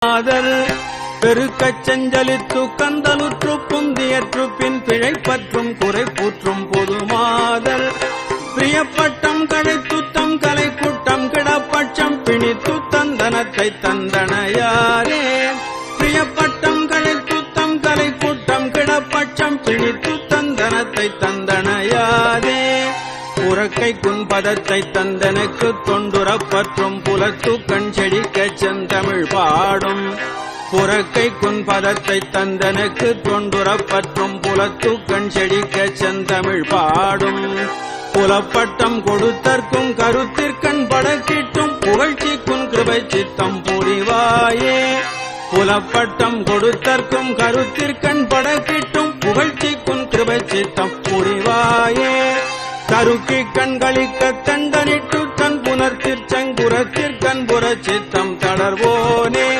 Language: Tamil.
ஆதல் பெருக்கச் செஞ்சலித்து கந்தலுற்று புந்தியற்று பின் பிழைப்பற்றும் குறைப்புற்றும் பொதுமாதல் பிரியப்பட்டம் கழைத்துத்தம் கலை கூட்டம் கிடப்பட்சம் பிணித்து தந்தனத்தை தந்தனையாரே பிரியப்பட்டம் கழைத்துத்தம் கலை கூட்டம் கிடப்பட்சம் பிணித்து தந்தனத்தை தந்தனையாரே புறக்கை குன்பதத்தை தந்தனுக்கு தொண்டுறப்பற்றும் புலத்து கண் செடிக்கச் செந்தமிழ் பாடும் புறக்கை குன்பதத்தை தந்தனுக்கு தொண்டுறப்பற்றும் புலத்து கண் செடிக்கச் செந்தமிழ் பாடும் புலப்பட்டம் கொடுத்தற்கும் கருத்திற்கண் படக்கிட்டும் புகழ்ச்சிக்கும் கிருபை சித்தம் புரிவாயே புலப்பட்டம் கொடுத்தற்கும் கருத்திற்கண் படக்கிட்டும் புகழ்ச்சிக்கும் கிருபை சித்தம் புரிவாயே தருக்கி கண்களிக்க தண்டனிட்டு தன் புனர்த்திற்சங்குரத்திற்கண் புற சித்தம் தளர்வோனே